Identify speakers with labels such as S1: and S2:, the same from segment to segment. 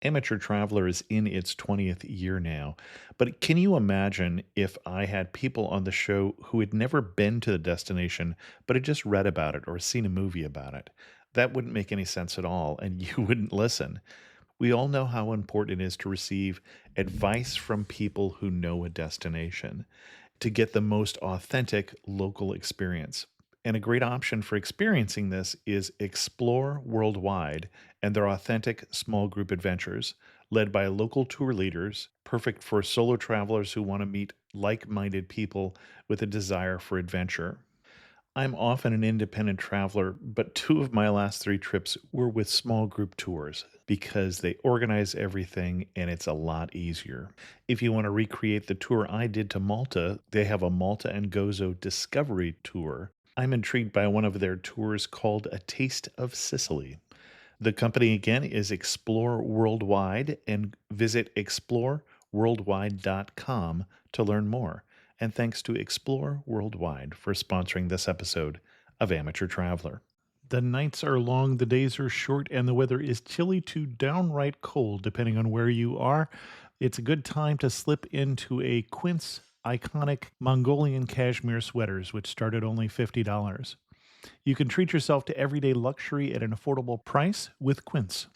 S1: Amateur Traveler is in its 20th year now, but can you imagine if I had people on the show who had never been to the destination, but had just read about it or seen a movie about it? That wouldn't make any sense at all, and you wouldn't listen. We all know how important it is to receive advice from people who know a destination to get the most authentic local experience. And a great option for experiencing this is Explore Worldwide and their authentic small group adventures, led by local tour leaders, perfect for solo travelers who want to meet like minded people with a desire for adventure. I'm often an independent traveler, but two of my last three trips were with small group tours because they organize everything and it's a lot easier. If you want to recreate the tour I did to Malta, they have a Malta and Gozo Discovery Tour. I'm intrigued by one of their tours called A Taste of Sicily. The company again is Explore Worldwide, and visit exploreworldwide.com to learn more. And thanks to Explore Worldwide for sponsoring this episode of Amateur Traveler. The nights are long, the days are short, and the weather is chilly to downright cold, depending on where you are. It's a good time to slip into a Quince iconic Mongolian cashmere sweaters, which start at only $50. You can treat yourself to everyday luxury at an affordable price with Quince.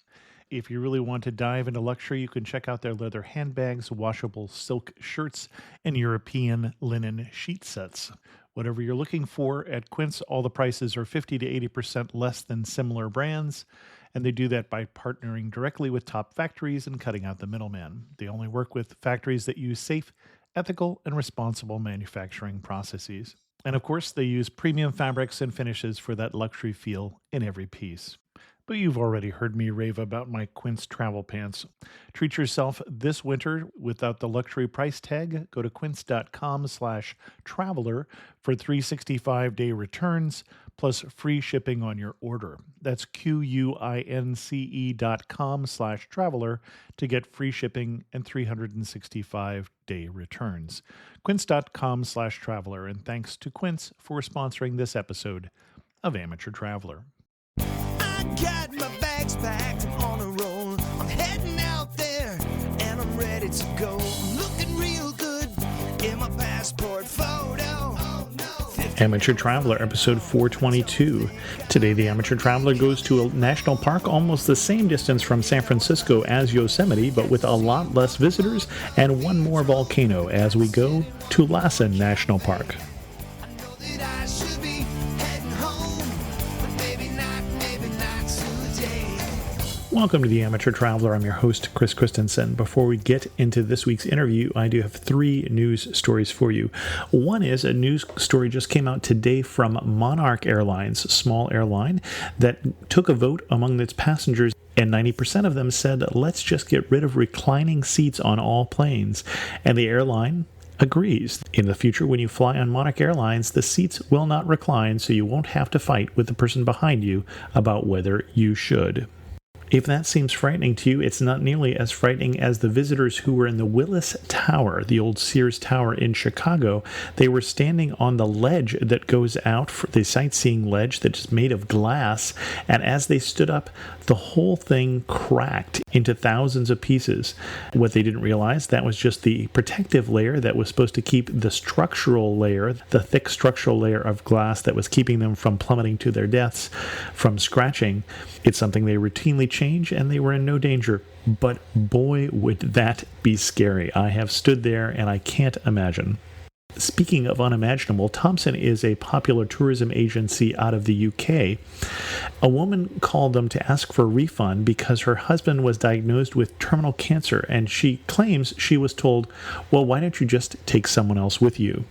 S1: If you really want to dive into luxury, you can check out their leather handbags, washable silk shirts, and European linen sheet sets. Whatever you're looking for at Quince, all the prices are 50 to 80% less than similar brands, and they do that by partnering directly with top factories and cutting out the middleman. They only work with factories that use safe, ethical, and responsible manufacturing processes. And of course, they use premium fabrics and finishes for that luxury feel in every piece. But you've already heard me rave about my Quince travel pants. Treat yourself this winter without the luxury price tag. Go to quince.com/traveler for 365-day returns plus free shipping on your order. That's QUINCE.com/traveler to get free shipping and 365-day returns. Quince.com/traveler. And thanks to Quince for sponsoring this episode of Amateur Traveler.
S2: Got my bags packed, I'm on a roll. I'm heading out there and I'm ready to go. I'm looking real good in my passport photo. Oh, no.
S1: Amateur Traveler, episode 422. Today, the Amateur Traveler goes to a national park almost the same distance from San Francisco as Yosemite, but with a lot less visitors and one more volcano as we go to Lassen National Park.
S2: I know that I should be heading home, but maybe not today.
S1: Welcome to the Amateur Traveler. I'm your host, Chris Christensen. Before we get into this week's interview, I do have three news stories for you. One is a news story just came out today from Monarch Airlines, a small airline, that took a vote among its passengers, and 90% of them said, let's just get rid of reclining seats on all planes. And the airline agrees. In the future, when you fly on Monarch Airlines, the seats will not recline, so you won't have to fight with the person behind you about whether you should. If that seems frightening to you, it's not nearly as frightening as the visitors who were in the Willis Tower, the old Sears Tower in Chicago. They were standing on the ledge that goes out, for the sightseeing ledge that's made of glass, and as they stood up, the whole thing cracked into thousands of pieces. What they didn't realize, that was just the protective layer that was supposed to keep the structural layer, the thick structural layer of glass that was keeping them from plummeting to their deaths from scratching. It's something they routinely change, and they were in no danger. But boy, would that be scary. I have stood there, and I can't imagine. Speaking of unimaginable, Thompson is a popular tourism agency out of the UK. A woman called them to ask for a refund because her husband was diagnosed with terminal cancer, and she claims she was told, well, why don't you just take someone else with you?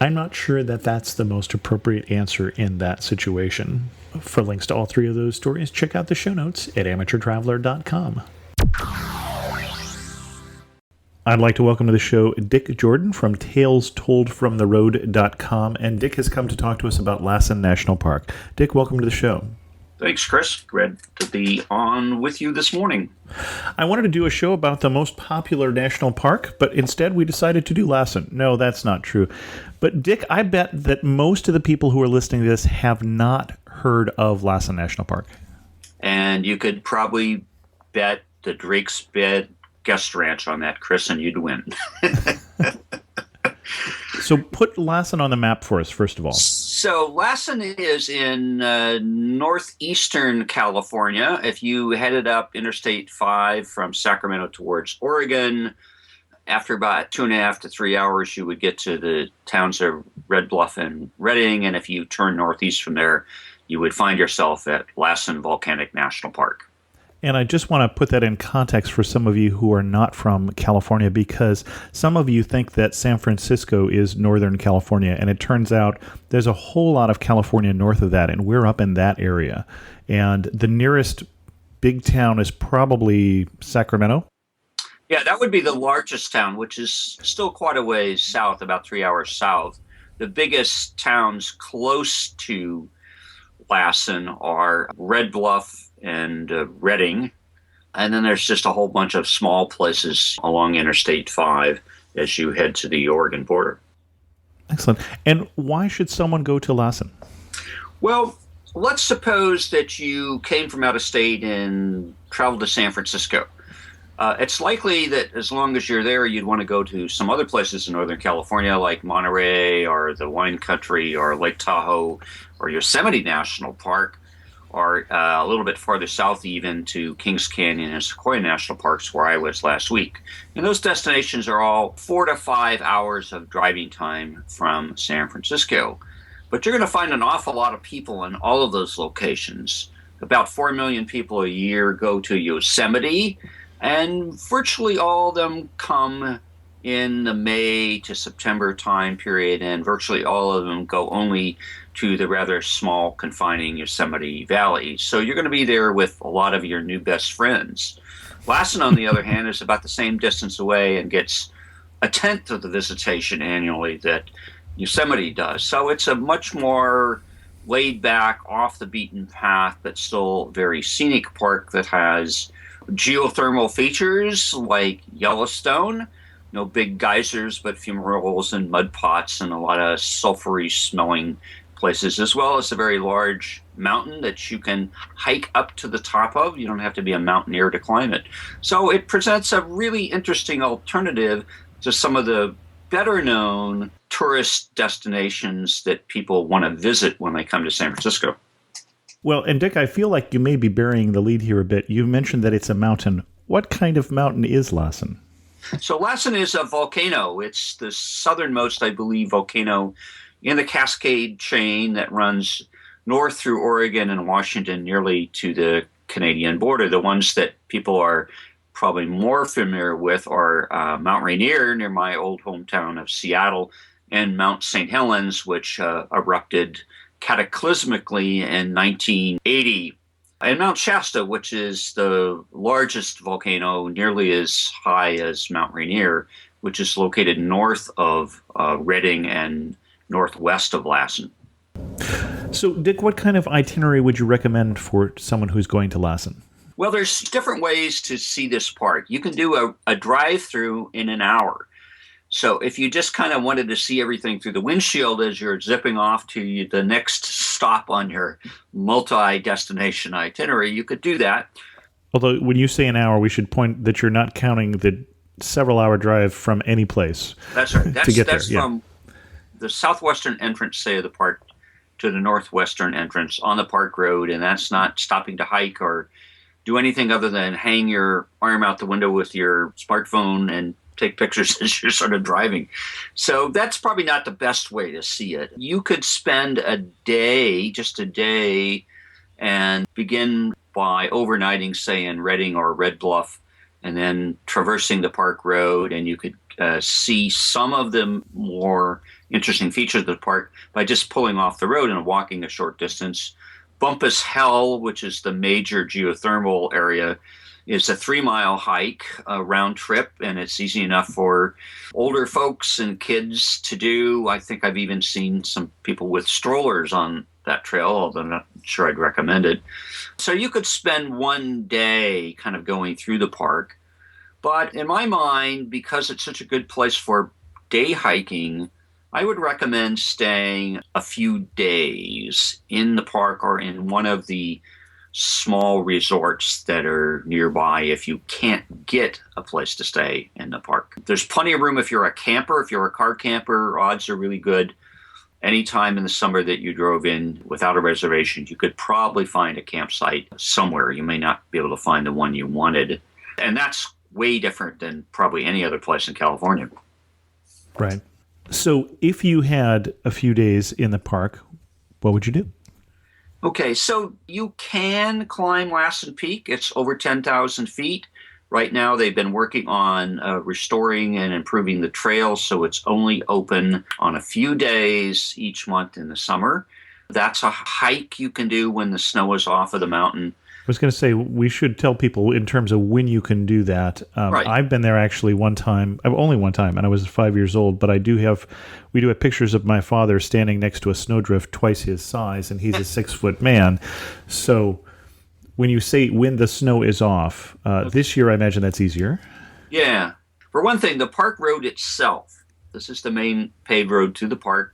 S1: I'm not sure that that's the most appropriate answer in that situation. For links to all three of those stories, check out the show notes at amateurtraveler.com. I'd like to welcome to the show Dick Jordan from TalesToldFromTheRoad.com, and Dick has come to talk to us about Lassen National Park. Dick, welcome to the show.
S3: Thanks, Chris. Glad to be on with you this morning.
S1: I wanted to do a show about the most popular national park, but instead we decided to do Lassen. No, that's not true. But Dick, I bet that most of the people who are listening to this have not heard of Lassen National Park.
S3: And you could probably bet the Drake's Bed guest ranch on that, Chris, and you'd win.
S1: So put Lassen on the map for us, first of all.
S3: So Lassen is in northeastern California. If you headed up Interstate 5 from Sacramento towards Oregon, after about 2.5 to 3 hours, you would get to the towns of Red Bluff and Redding. And if you turn northeast from there, you would find yourself at Lassen Volcanic National Park.
S1: And I just want to put that in context for some of you who are not from California, because some of you think that San Francisco is Northern California, and it turns out there's a whole lot of California north of that, and we're up in that area. And the nearest big town is probably Sacramento.
S3: Yeah, that would be the largest town, which is still quite a ways south, about 3 hours south. The biggest towns close to Lassen are Red Bluff and Redding. And then there's just a whole bunch of small places along Interstate 5 as you head to the Oregon border.
S1: Excellent. And why should someone go to Lassen?
S3: Well, let's suppose that you came from out of state and traveled to San Francisco. It's likely that as long as you're there, you'd want to go to some other places in Northern California, like Monterey or the wine country or Lake Tahoe or Yosemite National Park, or a little bit farther south even to Kings Canyon and Sequoia National Parks, where I was last week. And those destinations are all 4 to 5 hours of driving time from San Francisco. But you're going to find an awful lot of people in all of those locations. About 4 million people a year go to Yosemite, and virtually all of them come in the May to September time period, and virtually all of them go only to the rather small, confining Yosemite Valley. So you're going to be there with a lot of your new best friends. Lassen, on the other hand, is about the same distance away and gets 1/10 of the visitation annually that Yosemite does. So it's a much more laid back, off the beaten path, but still very scenic park that has geothermal features like Yellowstone. No big geysers, but fumaroles and mud pots and a lot of sulfury smelling places, as well as a very large mountain that you can hike up to the top of. You don't have to be a mountaineer to climb it. So it presents a really interesting alternative to some of the better known tourist destinations that people want to visit when they come to San Francisco.
S1: Well, and Dick, I feel like you may be burying the lead here a bit. You mentioned that it's a mountain. What kind of mountain is Lassen?
S3: So Lassen is a volcano. It's the southernmost, I believe, volcano in the Cascade chain that runs north through Oregon and Washington nearly to the Canadian border. The ones that people are probably more familiar with are Mount Rainier near my old hometown of Seattle, and Mount St. Helens, which erupted cataclysmically in 1980. And Mount Shasta, which is the largest volcano, nearly as high as Mount Rainier, which is located north of Redding and northwest of Lassen.
S1: So, Dick, what kind of itinerary would you recommend for someone who's going to Lassen?
S3: Well, there's different ways to see this park. You can do a drive-through in an hour. So if you just kind of wanted to see everything through the windshield as you're zipping off to the next stop on your multi-destination itinerary, you could do that.
S1: Although when you say an hour, we should point that you're not counting the several-hour drive from any place.
S3: That's right.
S1: To get
S3: that's
S1: there,
S3: from the southwestern entrance, say, of the park to the northwestern entrance on the park road, and that's not stopping to hike or do anything other than hang your arm out the window with your smartphone and take pictures as you're sort of driving. So that's probably not the best way to see it. You could spend a day, just a day, and begin by overnighting, say, in Redding or Red Bluff, and then traversing the park road, and you could see some of the more interesting features of the park by just pulling off the road and walking a short distance. Bumpus Hell, which is the major geothermal area, is a 3-mile hike, a round trip, and it's easy enough for older folks and kids to do. I think I've even seen some people with strollers on that trail, although I'm not sure I'd recommend it. So you could spend one day kind of going through the park. But in my mind, because it's such a good place for day hiking, I would recommend staying a few days in the park or in one of the small resorts that are nearby if you can't get a place to stay in the park. There's plenty of room if you're a camper. If you're a car camper, odds are really good. Anytime in the summer that you drove in without a reservation, you could probably find a campsite somewhere. You may not be able to find the one you wanted. And that's way different than probably any other place in California.
S1: Right. So if you had a few days in the park, what would you do?
S3: Okay, so you can climb Lassen Peak. It's over 10,000 feet. Right now, they've been working on restoring and improving the trail, so it's only open on a few days each month in the summer. That's a hike you can do when the snow is off of the mountain.
S1: I was going to say, we should tell people in terms of when you can do that.
S3: Right.
S1: I've been there actually only one time, and I was 5 years old, but we do have pictures of my father standing next to a snowdrift twice his size, and he's a 6-foot man. So when you say when the snow is off, this year I imagine that's easier.
S3: Yeah. For one thing, the park road itself, this is the main paved road to the park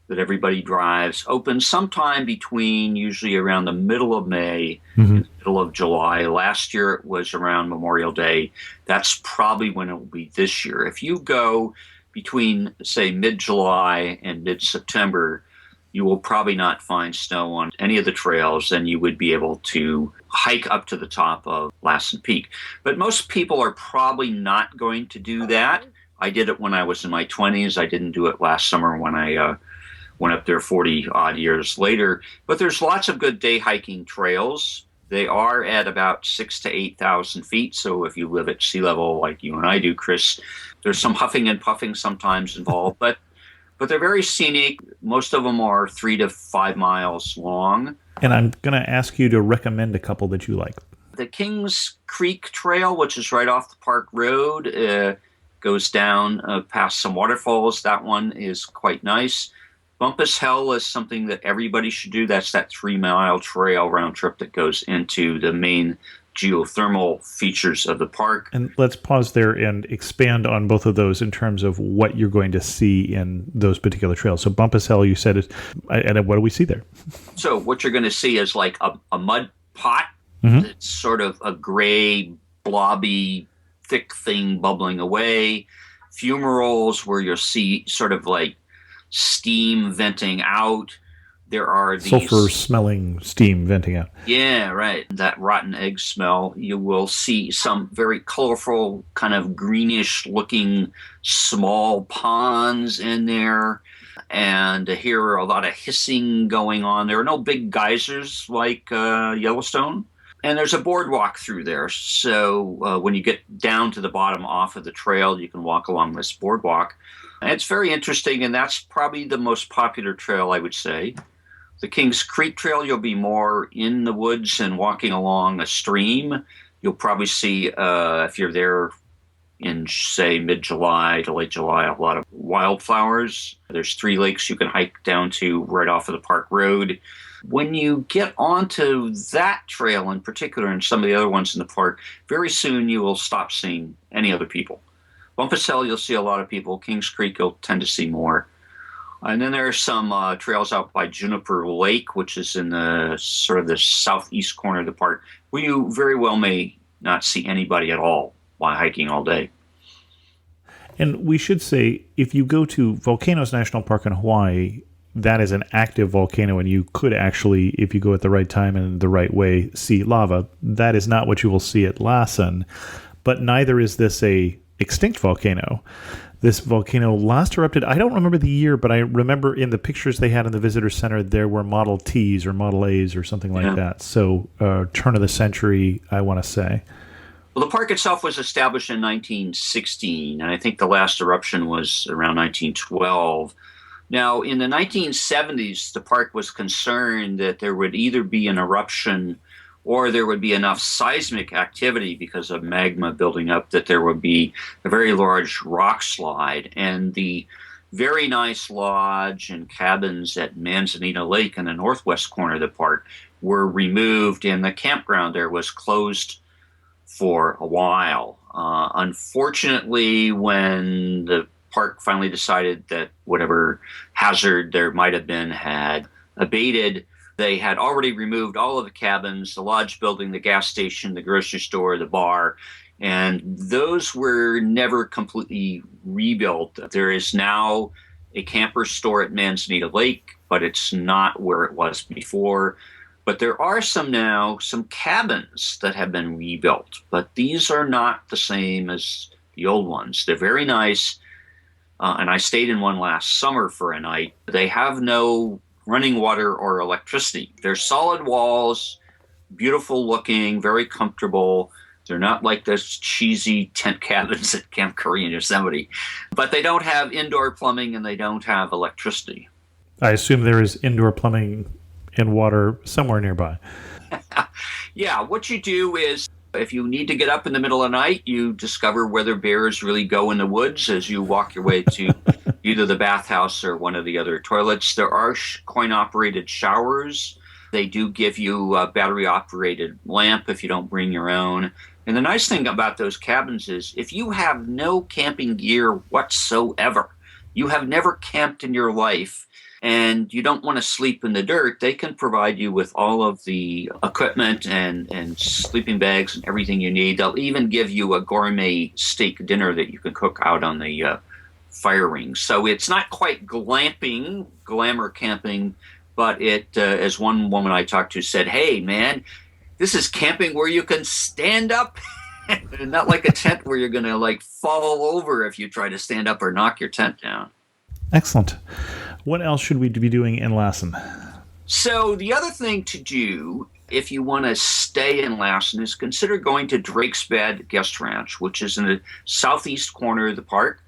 S3: that everybody drives, opens sometime between usually around the middle of May and the middle of July. Last year it was around Memorial Day. That's probably when it will be this year. If you go between, say, mid-July and mid-September, you will probably not find snow on any of the trails, and you would be able to hike up to the top of Lassen Peak. But most people are probably not going to do that. I did it when I was in my 20s. I didn't do it last summer when I went up there 40 odd years later. But there's lots of good day hiking trails. They are at about 6,000 to 8,000 feet. So if you live at sea level like you and I do, Chris, there's some huffing and puffing sometimes involved, but they're very scenic. Most of them are 3 to 5 miles long.
S1: And I'm going to ask you to recommend a couple that you like.
S3: The Kings Creek Trail, which is right off the park road, goes down past some waterfalls. That one is quite nice. Bumpus Hill is something that everybody should do. That's that 3-mile trail round trip that goes into the main geothermal features of the park.
S1: And let's pause there and expand on both of those in terms of what you're going to see in those particular trails. So Bumpus Hill, you said, and what do we see there?
S3: So what you're going to see is like a mud pot. It's sort of a gray, blobby, thick thing bubbling away. Fumaroles where you'll see sort of like steam venting out. There are these
S1: sulfur-smelling steam venting out.
S3: Yeah, right. That rotten egg smell. You will see some very colorful, kind of greenish-looking small ponds in there, and hear a lot of hissing going on. There are no big geysers like Yellowstone, and there's a boardwalk through there. So when you get down to the bottom off of the trail, you can walk along this boardwalk. And it's very interesting, and that's probably the most popular trail, I would say. The Kings Creek Trail, you'll be more in the woods and walking along a stream. You'll probably see, if you're there in, say, mid-July to late July, a lot of wildflowers. There's 3 lakes you can hike down to right off of the park road. When you get onto that trail in particular, and some of the other ones in the park, very soon you will stop seeing any other people. Bumpus Hill, you'll see a lot of people. Kings Creek, you'll tend to see more. And then there are some trails out by Juniper Lake, which is in the sort of the southeast corner of the park, where you very well may not see anybody at all while hiking all day.
S1: And we should say, if you go to Volcanoes National Park in Hawaii, that is an active volcano, and you could actually, if you go at the right time and the right way, see lava. That is not what you will see at Lassen, but neither is this a extinct volcano. This volcano last erupted, I don't remember the year, but I remember in the pictures they had in the visitor center, there were Model Ts or Model As or something like that. So turn of the century, I want to say.
S3: Well, the park itself was established in 1916, and I think the last eruption was around 1912. Now, in the 1970s, the park was concerned that there would either be an eruption or there would be enough seismic activity because of magma building up that there would be a very large rock slide. And the very nice lodge and cabins at Manzanita Lake in the northwest corner of the park were removed, and the campground there was closed for a while. Unfortunately, when the park finally decided that whatever hazard there might have been had abated, They had already removed all of the cabins, the lodge building, the gas station, the grocery store, the bar, and those were never completely rebuilt. There is now a camper store at Manzanita Lake, but it's not where it was before. But there are some cabins that have been rebuilt, but these are not the same as the old ones. They're very nice, and I stayed in one last summer for a night. They have no running water or electricity. They're solid walls, beautiful looking, very comfortable. They're not like those cheesy tent cabins at Camp Curry in Yosemite, but they don't have indoor plumbing and they don't have electricity.
S1: I assume there is indoor plumbing and water somewhere nearby.
S3: Yeah, what you do is if you need to get up in the middle of the night, you discover whether bears really go in the woods as you walk your way to either the bathhouse or one of the other toilets. There are coin-operated showers. They do give you a battery-operated lamp if you don't bring your own. And the nice thing about those cabins is if you have no camping gear whatsoever, you have never camped in your life, and you don't want to sleep in the dirt, they can provide you with all of the equipment and sleeping bags and everything you need. They'll even give you a gourmet steak dinner that you can cook out on the fire ring. So it's not quite glamour camping, but it, as one woman I talked to said, hey, man, this is camping where you can stand up, not like a tent where you're going to like fall over if you try to stand up or knock your tent down.
S1: Excellent. What else should we be doing in Lassen?
S3: So the other thing to do if you want to stay in Lassen is consider going to Drake's Bed Guest Ranch, which is in the southeast corner of the park.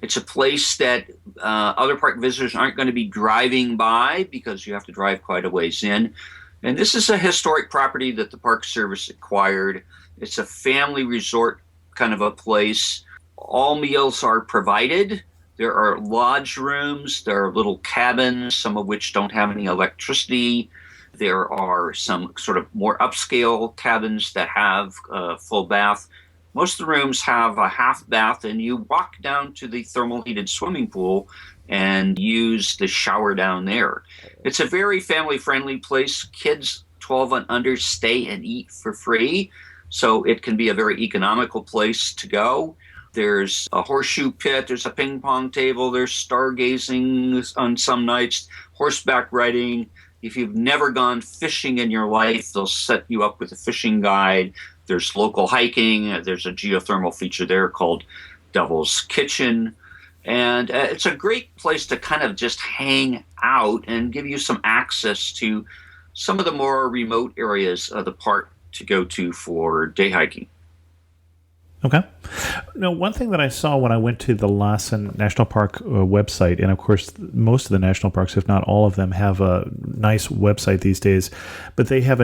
S3: It's a place that other park visitors aren't going to be driving by because you have to drive quite a ways in. And this is a historic property that the Park Service acquired. It's a family resort kind of a place. All meals are provided. There are lodge rooms. There are little cabins, some of which don't have any electricity. There are some sort of more upscale cabins that have a full bath. Most of the rooms have a half bath, and you walk down to the thermal heated swimming pool and use the shower down there. It's a very family-friendly place. Kids 12 and under stay and eat for free, so it can be a very economical place to go. There's a horseshoe pit, there's a ping pong table, there's stargazing on some nights, horseback riding. If you've never gone fishing in your life, they'll set you up with a fishing guide. There's local hiking. There's a geothermal feature there called Devil's Kitchen. And it's a great place to kind of just hang out and give you some access to some of the more remote areas of the park to go to for day hiking.
S1: Okay. Now, one thing that I saw when I went to the Lassen National Park website, and of course, most of the national parks, if not all of them, have a nice website these days, but they have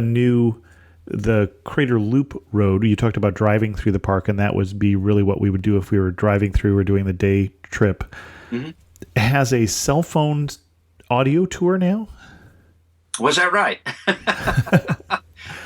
S1: the Crater Loop Road. You talked about driving through the park, and that would be really what we would do if we were driving through or doing the day trip. Mm-hmm. Has a cell phone audio tour now?
S3: Was that right?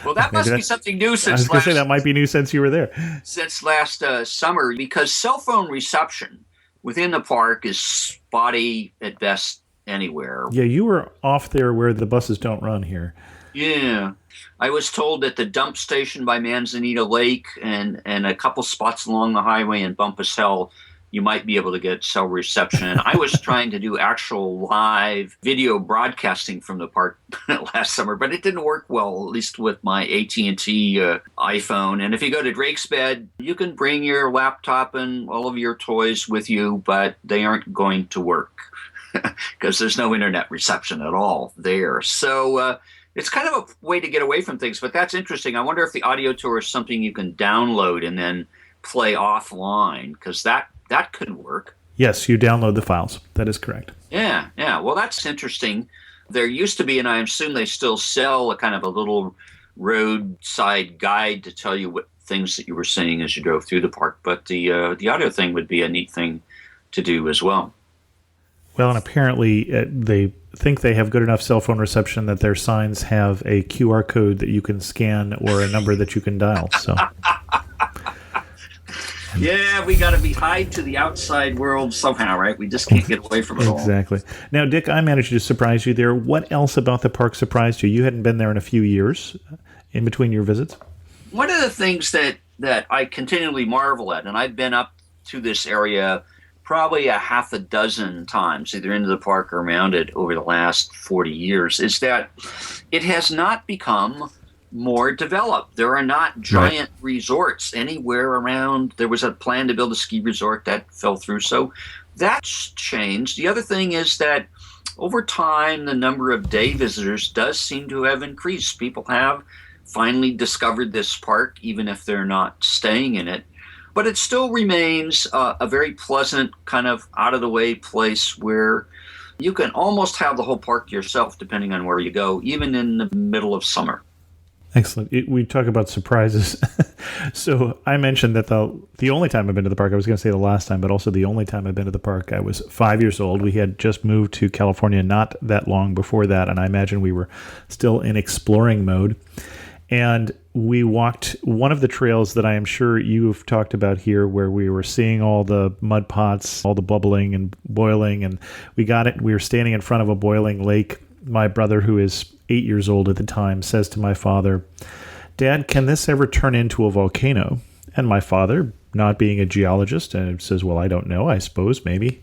S3: Well, that must be something new since
S1: I was going to say that might be new since you were there.
S3: Since last summer, because cell phone reception within the park is spotty at best anywhere.
S1: Yeah, you were off there where the buses don't run here.
S3: Yeah. I was told that the dump station by Manzanita Lake and a couple spots along the highway in Bumpus Hill, you might be able to get cell reception. I was trying to do actual live video broadcasting from the park last summer, but it didn't work well, at least with my AT&T iPhone. And if you go to Drake's Bed, you can bring your laptop and all of your toys with you, but they aren't going to work because there's no internet reception at all there. So it's kind of a way to get away from things, but that's interesting. I wonder if the audio tour is something you can download and then play offline, because that could work.
S1: Yes, you download the files. That is correct.
S3: Yeah. Well, that's interesting. There used to be, and I assume they still sell, a kind of a little roadside guide to tell you what things that you were seeing as you drove through the park. But the audio thing would be a neat thing to do as well.
S1: Well, and apparently they think they have good enough cell phone reception that their signs have a QR code that you can scan or a number that you can dial. So
S3: Yeah, we got to be tied to the outside world somehow, right? We just can't get away from it all.
S1: Exactly. Now, Dick, I managed to surprise you there. What else about the park surprised you? You hadn't been there in a few years in between your visits.
S3: One of the things that I continually marvel at, and I've been up to this area probably a half a dozen times, either into the park or around it over the last 40 years, is that it has not become more developed. There are not giant resorts anywhere around. There was a plan to build a ski resort that fell through, so that's changed. The other thing is that over time, the number of day visitors does seem to have increased. People have finally discovered this park, even if they're not staying in it. But it still remains a very pleasant, kind of out-of-the-way place where you can almost have the whole park to yourself, depending on where you go, even in the middle of summer.
S1: Excellent. We talk about surprises. So I mentioned that the only time I've been to the park, I was going to say the last time, but also the only time I've been to the park, I was 5 years old. We had just moved to California not that long before that, and I imagine we were still in exploring mode. And we walked one of the trails that I am sure you've talked about here, where we were seeing all the mud pots, all the bubbling and boiling, and we got it. We were standing in front of a boiling lake. My brother, who is 8 years old at the time, says to my father, "Dad, can this ever turn into a volcano?" And my father, not being a geologist, says, "Well, I don't know. I suppose maybe."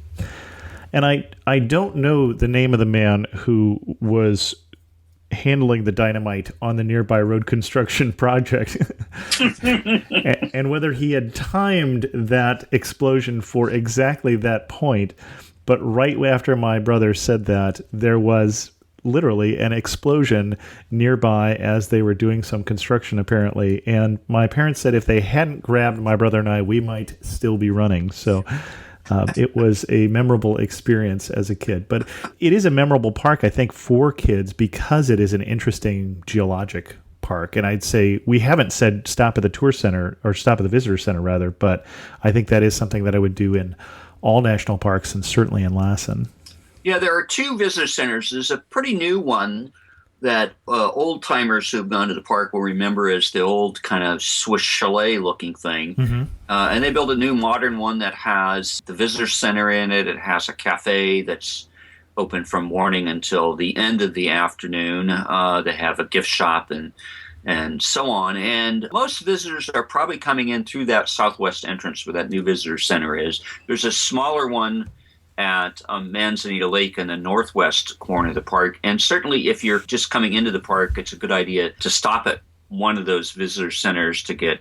S1: And I don't know the name of the man who was handling the dynamite on the nearby road construction project and whether he had timed that explosion for exactly that point. But right after my brother said that, there was literally an explosion nearby as they were doing some construction, apparently. And my parents said if they hadn't grabbed my brother and I, we might still be running. So it was a memorable experience as a kid. But it is a memorable park, I think, for kids because it is an interesting geologic park. And I'd say we haven't said stop at the tour center, or stop at the visitor center, rather. But I think that is something that I would do in all national parks and certainly in Lassen.
S3: Yeah, there are two visitor centers. There's a pretty new one that old-timers who've gone to the park will remember as the old kind of Swiss chalet-looking thing.
S1: Mm-hmm.
S3: And they built a new modern one that has the visitor center in it. It has a cafe that's open from morning until the end of the afternoon. They have a gift shop and so on. And most visitors are probably coming in through that southwest entrance where that new visitor center is. There's a smaller one at Manzanita Lake in the northwest corner of the park. And certainly if you're just coming into the park, it's a good idea to stop at one of those visitor centers to get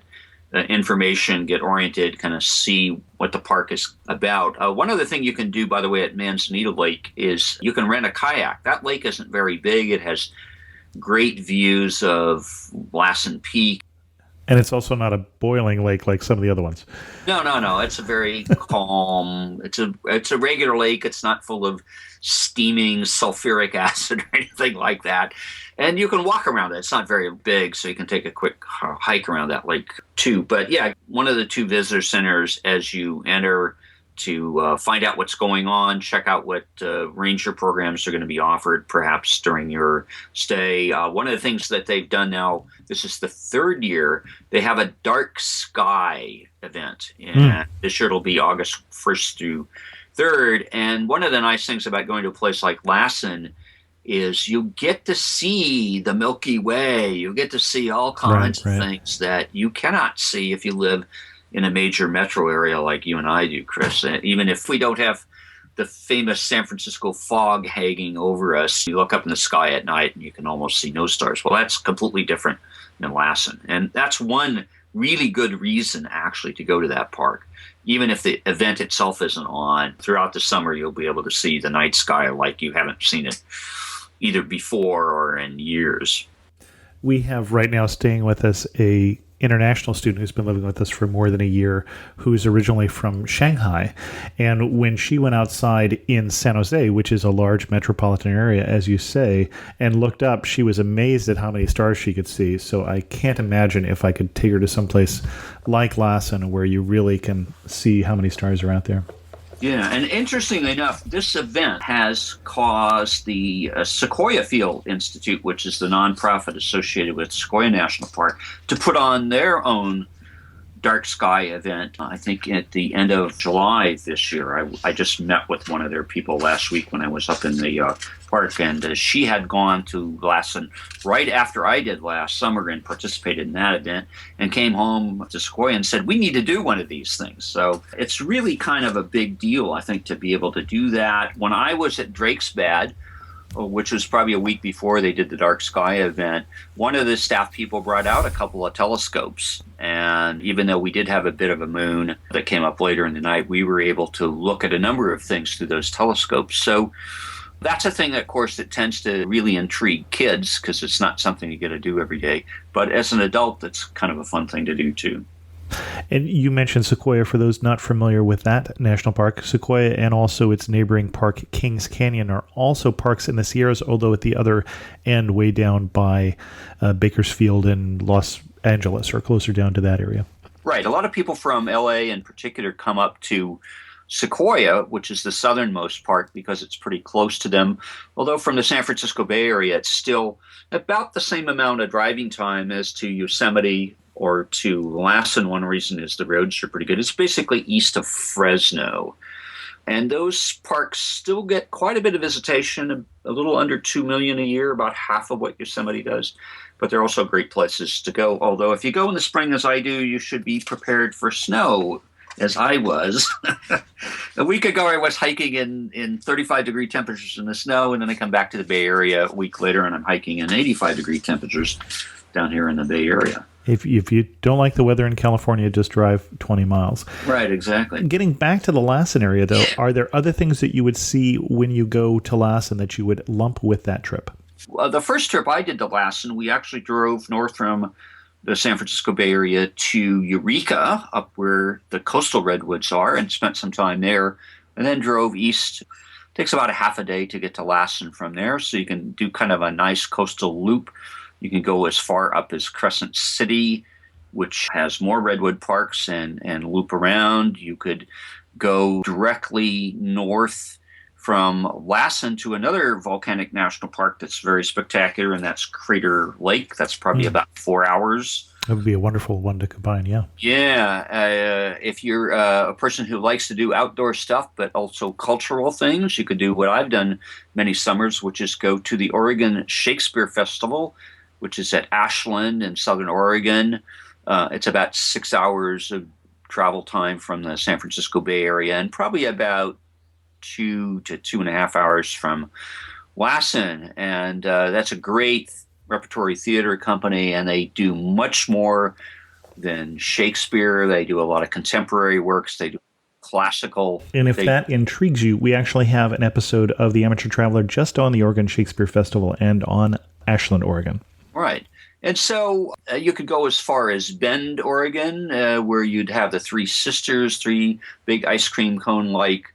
S3: information, get oriented, kind of see what the park is about. One other thing you can do, by the way, at Manzanita Lake is you can rent a kayak. That lake isn't very big. It has great views of Lassen Peak.
S1: And it's also not a boiling lake like some of the other ones.
S3: No. It's a very calm. It's a regular lake. It's not full of steaming sulfuric acid or anything like that. And you can walk around it. It's not very big, so you can take a quick hike around that lake too. But yeah, one of the two visitor centers as you enter to find out what's going on, check out what ranger programs are going to be offered perhaps during your stay. One of the things that they've done now, this is the third year, they have a dark sky event. And this year it'll be August 1st through 3rd. And one of the nice things about going to a place like Lassen is you get to see the Milky Way. You get to see all kinds of things that you cannot see if you live in a major metro area like you and I do, Chris. Even if we don't have the famous San Francisco fog hanging over us, you look up in the sky at night and you can almost see no stars. Well, that's completely different than Lassen. And that's one really good reason, actually, to go to that park. Even if the event itself isn't on, throughout the summer, you'll be able to see the night sky like you haven't seen it either before or in years.
S1: We have right now staying with us a international student who's been living with us for more than a year, who's originally from Shanghai. And when she went outside in San Jose, which is a large metropolitan area, as you say, and looked up, she was amazed at how many stars she could see. So I can't imagine if I could take her to someplace like Lassen where you really can see how many stars are out there.
S3: Yeah, and interestingly enough, this event has caused the Sequoia Field Institute, which is the nonprofit associated with Sequoia National Park, to put on their own dark sky event, I think at the end of July this year. I just met with one of their people last week when I was up in the park, and she had gone to Lassen right after I did last summer and participated in that event, and came home to Sequoia and said, we need to do one of these things. So it's really kind of a big deal, I think, to be able to do that. When I was at Drakesbad, which was probably a week before they did the dark sky event, one of the staff people brought out a couple of telescopes. And even though we did have a bit of a moon that came up later in the night, we were able to look at a number of things through those telescopes. So that's a thing, that, of course, that tends to really intrigue kids because it's not something you get to do every day. But as an adult, it's kind of a fun thing to do, too.
S1: And you mentioned Sequoia. For those not familiar with that national park, Sequoia and also its neighboring park, Kings Canyon, are also parks in the Sierras, although at the other end, way down by Bakersfield and Los Angeles, or closer down to that area.
S3: Right. A lot of people from LA in particular come up to Sequoia, which is the southernmost park, because it's pretty close to them. Although from the San Francisco Bay Area, it's still about the same amount of driving time as to Yosemite or to Lassen. One reason is the roads are pretty good. It's basically east of Fresno. And those parks still get quite a bit of visitation, a little under 2 million a year, about half of what Yosemite does. But they're also great places to go. Although if you go in the spring, as I do, you should be prepared for snow, as I was. A week ago, I was hiking in 35-degree temperatures in the snow, and then I come back to the Bay Area a week later, and I'm hiking in 85-degree temperatures down here in the Bay Area.
S1: If you don't like the weather in California, just drive 20 miles.
S3: Right, exactly.
S1: Getting back to the Lassen area, though, are there other things that you would see when you go to Lassen that you would lump with that trip?
S3: Well, the first trip I did to Lassen, we actually drove north from the San Francisco Bay Area to Eureka, up where the coastal redwoods are, and spent some time there, and then drove east. It takes about a half a day to get to Lassen from there, so you can do kind of a nice coastal loop. You can go as far up as Crescent City, which has more redwood parks, and loop around. You could go directly north from Lassen to another volcanic national park that's very spectacular, and that's Crater Lake. That's probably about 4 hours.
S1: That would be a wonderful one to combine, yeah.
S3: Yeah. If you're a person who likes to do outdoor stuff, but also cultural things, you could do what I've done many summers, which is go to the Oregon Shakespeare Festival, which is at Ashland in southern Oregon. It's about 6 hours of travel time from the San Francisco Bay Area, and probably about 2 to 2.5 hours from Lassen. And that's a great repertory theater company, and they do much more than Shakespeare. They do a lot of contemporary works. They do classical.
S1: And if that intrigues you, we actually have an episode of The Amateur Traveler just on the Oregon Shakespeare Festival and on Ashland, Oregon.
S3: Right. And so you could go as far as Bend, Oregon, where you'd have the Three Sisters, 3 big ice cream cone-like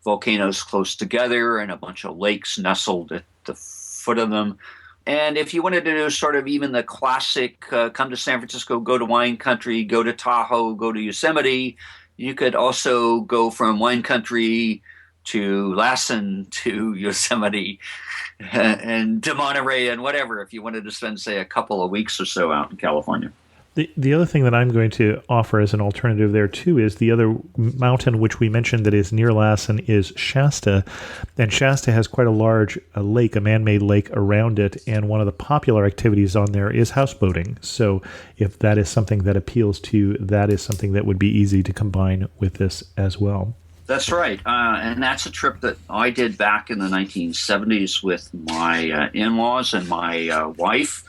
S3: volcanoes close together, and a bunch of lakes nestled at the foot of them. And if you wanted to do sort of even the classic, come to San Francisco, go to wine country, go to Tahoe, go to Yosemite, you could also go from wine country to Lassen to Yosemite and to Monterey and whatever, if you wanted to spend, say, a couple of weeks or so out in California.
S1: The other thing that I'm going to offer as an alternative there, too, is the other mountain which we mentioned that is near Lassen is Shasta. And Shasta has quite a large lake, a man-made lake around it. And one of the popular activities on there is houseboating. So if that is something that appeals to you, that is something that would be easy to combine with this as well.
S3: That's right. And that's a trip that I did back in the 1970s with my in-laws and my wife.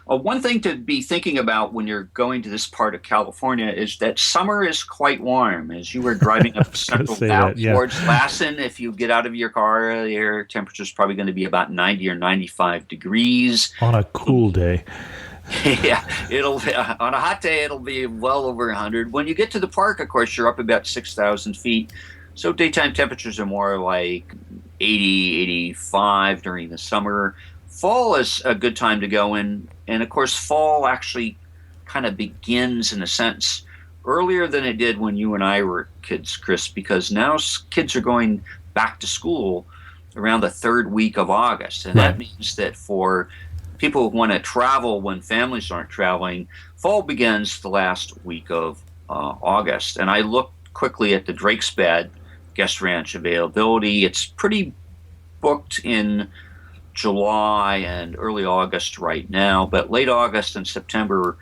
S3: One thing to be thinking about when you're going to this part of California is that summer is quite warm. As you were driving up Central Valley towards Lassen, if you get out of your car, the air temperature is probably going to be about 90 or 95 degrees.
S1: On a cool day.
S3: Yeah, on a hot day, it'll be well over 100. When you get to the park, of course, you're up about 6,000 feet. So daytime temperatures are more like 80, 85 during the summer. Fall is a good time to go in. And, of course, fall actually kind of begins, in a sense, earlier than it did when you and I were kids, Chris, because now kids are going back to school around the 3rd week of August. And that means that for people who want to travel when families aren't traveling, fall begins the last week of August. And I looked quickly at the Drake's Bed guest ranch availability. It's pretty booked in July and early August right now, but late August and September,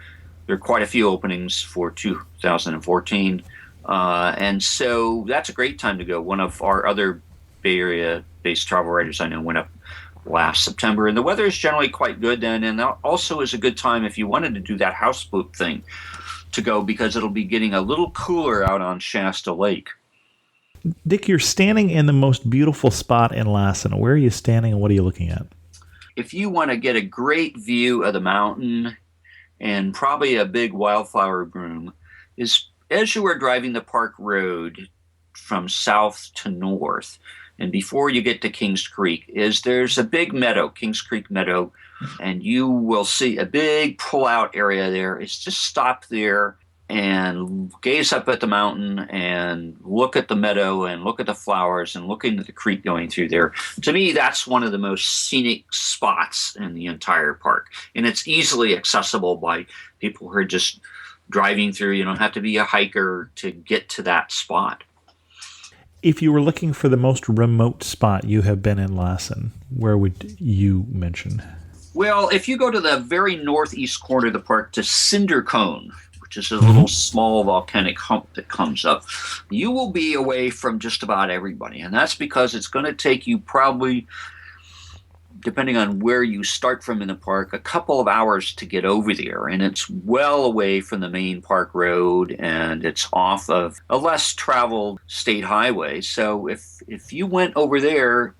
S3: there are quite a few openings for 2014. And so that's a great time to go. One of our other Bay Area-based travel writers I know went up last September, and the weather is generally quite good then, and also is a good time if you wanted to do that houseboat thing to go, because it'll be getting a little cooler out on Shasta Lake.
S1: Dick, you're standing in the most beautiful spot in Lassen. Where are you standing and what are you looking at?
S3: If you want to get a great view of the mountain and probably a big wildflower bloom, is as you are driving the park road from south to north, and before you get to Kings Creek, there's a big meadow, Kings Creek Meadow, and you will see a big pull-out area there. It's just stop there and gaze up at the mountain and look at the meadow and look at the flowers and look into the creek going through there. To me, that's one of the most scenic spots in the entire park. And it's easily accessible by people who are just driving through. You don't have to be a hiker to get to that spot.
S1: If you were looking for the most remote spot you have been in Lassen, where would you mention?
S3: Well, if you go to the very northeast corner of the park to Cinder Cone, which is a little small volcanic hump that comes up, you will be away from just about everybody. And that's because it's going to take you probably, depending on where you start from in the park, a couple of hours to get over there. And it's well away from the main park road, and it's off of a less traveled state highway. So if you went over there,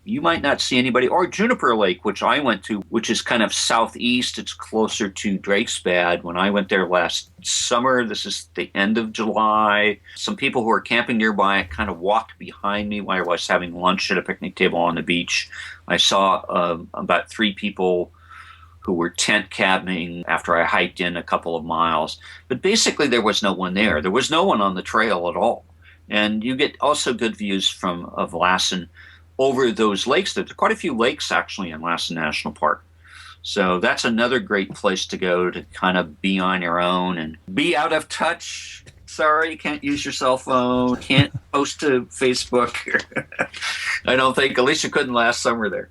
S3: you might not see anybody. Or Juniper Lake, which I went to, which is kind of southeast. It's closer to Drake's Bed. When I went there last summer, this is the end of July, some people who were camping nearby kind of walked behind me while I was having lunch at a picnic table on the beach. I saw about 3 people who were tent camping after I hiked in a couple of miles. But basically there was no one there. There was no one on the trail at all. And you get also good views of Lassen over those lakes. There's quite a few lakes actually in Lassen National Park. So that's another great place to go to kind of be on your own and be out of touch. Sorry, you can't use your cell phone, can't post to Facebook. I don't think, at least you couldn't last summer there.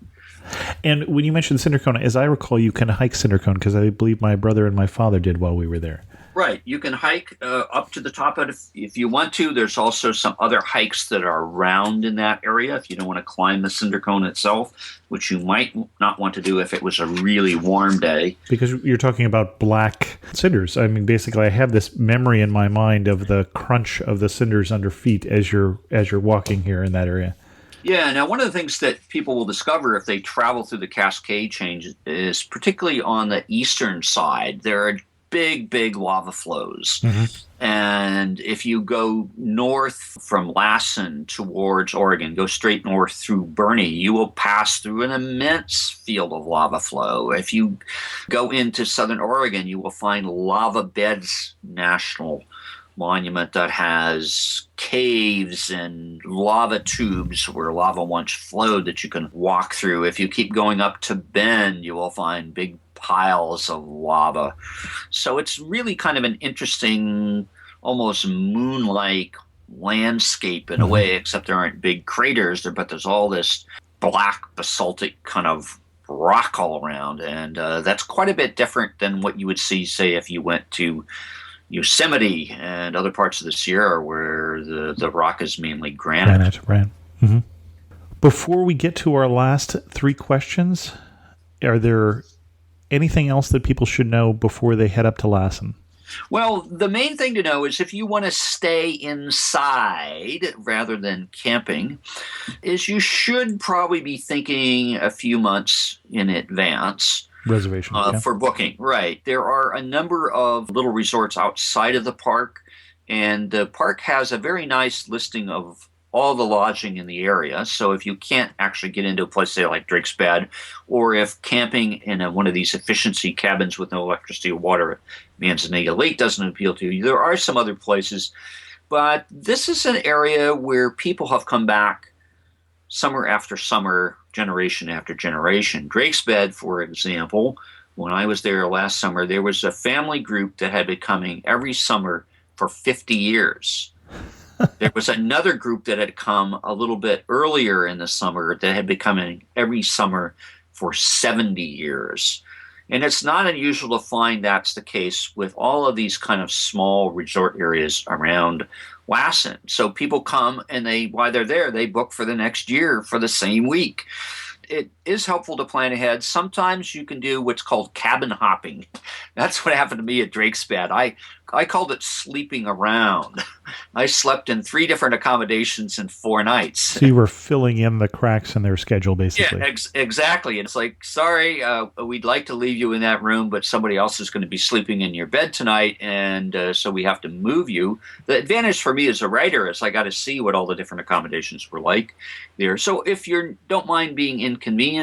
S1: And when you mentioned Cinder Cone, as I recall, you can hike Cinder Cone, because I believe my brother and my father did while we were there.
S3: Right. You can hike up to the top of it if you want to. There's also some other hikes that are around in that area if you don't want to climb the Cinder Cone itself, which you might not want to do if it was a really warm day.
S1: Because you're talking about black cinders. I mean, basically, I have this memory in my mind of the crunch of the cinders under feet as you're walking here in that area.
S3: Yeah. Now, one of the things that people will discover if they travel through the Cascade Range is, particularly on the eastern side, there are big lava flows. And if you go north from Lassen towards Oregon, go straight north through Bernie, you will pass through an immense field of lava flow. If you go into southern Oregon, you will find Lava Beds National Monument that has caves and lava tubes where lava once flowed that you can walk through. If you keep going up to Bend, you will find big piles of lava. So it's really kind of an interesting, almost moon-like landscape in a way, except there aren't big craters there, but there's all this black basaltic kind of rock all around. And that's quite a bit different than what you would see, say, if you went to Yosemite and other parts of the Sierra where the rock is mainly granite.
S1: Right. Before we get to our last 3 questions, are there anything else that people should know before they head up to Lassen?
S3: Well, the main thing to know is if you want to stay inside rather than camping, is you should probably be thinking a few months in advance.
S1: Reservation.
S3: For booking, right. There are a number of little resorts outside of the park, and the park has a very nice listing of all the lodging in the area. So if you can't actually get into a place, say, like Drake's Bed, or if camping in one of these efficiency cabins with no electricity or water at Manzanita Lake doesn't appeal to you, there are some other places. But this is an area where people have come back summer after summer, generation after generation. Drake's Bed, for example, when I was there last summer, there was a family group that had been coming every summer for 50 years. There was another group that had come a little bit earlier in the summer that had been coming every summer for 70 years. And it's not unusual to find that's the case with all of these kind of small resort areas around Lassen. So people come and while they're there, they book for the next year for the same week. It is helpful to plan ahead. Sometimes you can do what's called cabin hopping. That's what happened to me at Drakesbad. I called it sleeping around. I slept in 3 different accommodations in 4 nights.
S1: So you were filling in the cracks in their schedule, basically.
S3: Yeah, exactly. And it's like, sorry, we'd like to leave you in that room, but somebody else is going to be sleeping in your bed tonight, and so we have to move you. The advantage for me as a writer is I got to see what all the different accommodations were like there. So if you don't mind being inconvenienced,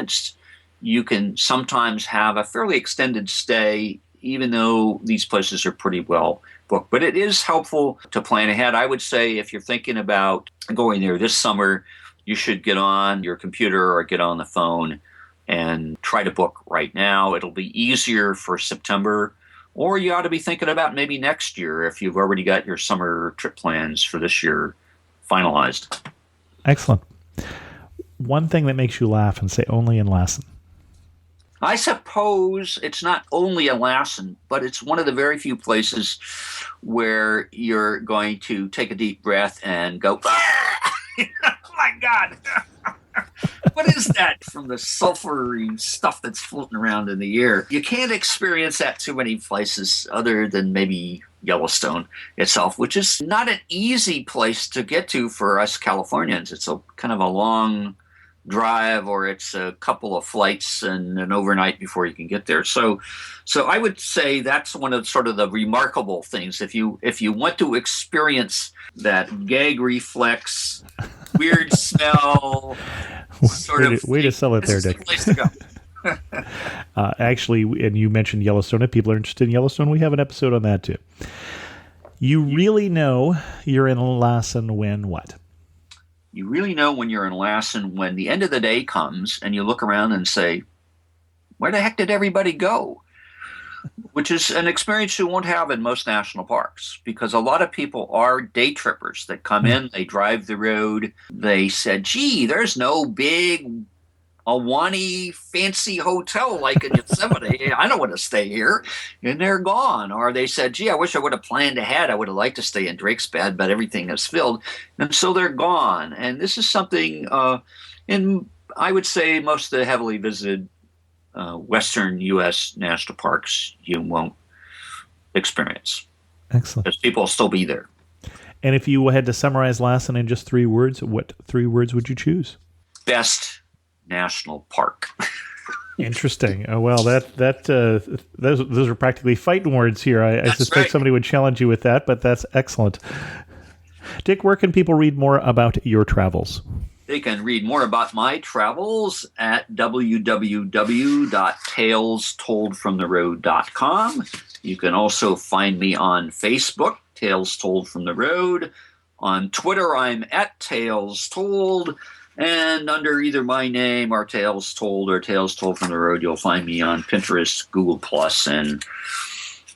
S3: you can sometimes have a fairly extended stay, even though these places are pretty well booked. But it is helpful to plan ahead. I would say if you're thinking about going there this summer, you should get on your computer or get on the phone and try to book right now. It'll be easier for September, or you ought to be thinking about maybe next year if you've already got your summer trip plans for this year finalized.
S1: Excellent. One thing that makes you laugh and say only in Lassen.
S3: I suppose it's not only in Lassen, but it's one of the very few places where you're going to take a deep breath and go, oh my God, what is that from the sulfury stuff that's floating around in the air? You can't experience that too many places other than maybe Yellowstone itself, which is not an easy place to get to for us Californians. It's a kind of a long drive, or it's a couple of flights and an overnight before you can get there. So I would say that's one of sort of the remarkable things. If you want to experience that gag reflex, weird smell,
S1: way to sell it there, Dick.
S3: This is the place to go.
S1: Actually, and you mentioned Yellowstone. If people are interested in Yellowstone, we have an episode on that too. You really know you're in Lassen when what?
S3: You really know when you're in Lassen when the end of the day comes and you look around and say, where the heck did everybody go? Which is an experience you won't have in most national parks, because a lot of people are day trippers that come in, they drive the road, they said, gee, there's no big Ahwahnee fancy hotel like in Yosemite. I don't want to stay here. And they're gone. Or they said, gee, I wish I would have planned ahead. I would have liked to stay in Drakesbad, but everything is filled. And so they're gone. And this is something, in I would say most of the heavily visited Western U.S. national parks you won't experience.
S1: Excellent.
S3: Because people will still be there.
S1: And if you had to summarize Lassen in just 3 words, what 3 words would you choose?
S3: Best national park.
S1: Interesting. Well, those are practically fighting words here. I suspect right. Somebody would challenge you with that, but that's excellent. Dick, where can people read more about your travels?
S3: They can read more about my travels at www.talestoldfromtheroad.com. You can also find me on Facebook, Tales Told from the Road. On Twitter, I'm at Tales Told. And under either my name or Tales Told or Tales Told from the Road, you'll find me on Pinterest, Google+, and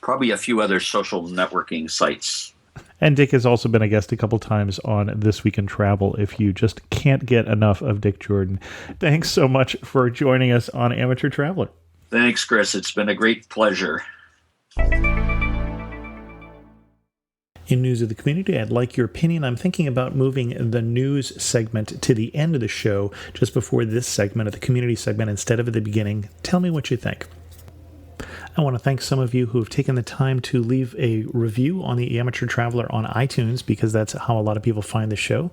S3: probably a few other social networking sites.
S1: And Dick has also been a guest a couple times on This Week in Travel if you just can't get enough of Dick Jordan. Thanks so much for joining us on Amateur Traveler.
S3: Thanks, Chris. It's been a great pleasure.
S1: In news of the community, I'd like your opinion. I'm thinking about moving the news segment to the end of the show, just before this segment of the community segment instead of at the beginning. Tell me what you think. I want to thank some of you who have taken the time to leave a review on the Amateur Traveler on iTunes, because that's how a lot of people find the show.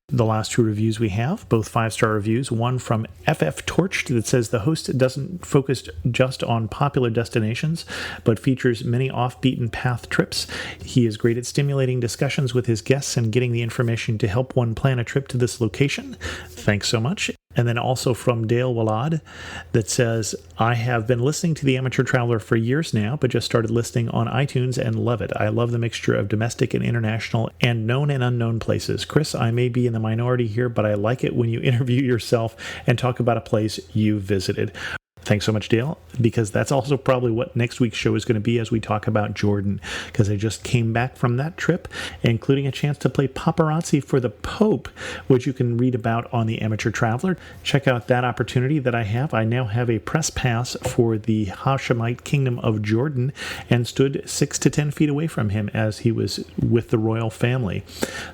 S1: The last 2 reviews we have, both 5-star reviews, one from FF Torched that says the host doesn't focus just on popular destinations, but features many off-beaten path trips. He is great at stimulating discussions with his guests and getting the information to help one plan a trip to this location. Thanks so much. And then also from Dale Wallad that says, I have been listening to the Amateur Traveler for years now, but just started listening on iTunes and love it. I love the mixture of domestic and international and known and unknown places. Chris, I may be in the minority here, but I like it when you interview yourself and talk about a place you visited. Thanks so much, Dale, because that's also probably what next week's show is going to be as we talk about Jordan, because I just came back from that trip, including a chance to play paparazzi for the Pope, which you can read about on the Amateur Traveler. Check out that opportunity that I have. I now have a press pass for the Hashemite Kingdom of Jordan and stood 6 to 10 feet away from him as he was with the royal family.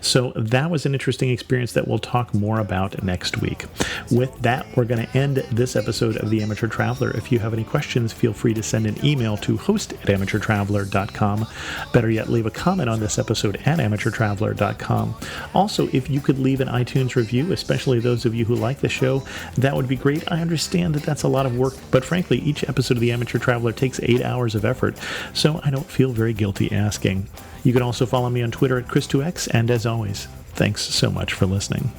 S1: So that was an interesting experience that we'll talk more about next week. With that, we're going to end this episode of the Amateur Traveler. If you have any questions, feel free to send an email to host@amateurtraveler.com. Better yet, leave a comment on this episode at amateurtraveler.com. Also, if you could leave an iTunes review, especially those of you who like the show, that would be great. I understand that that's a lot of work, but frankly, each episode of the Amateur Traveler takes 8 hours of effort, so I don't feel very guilty asking. You can also follow me on Twitter at Chris2X, and as always, thanks so much for listening.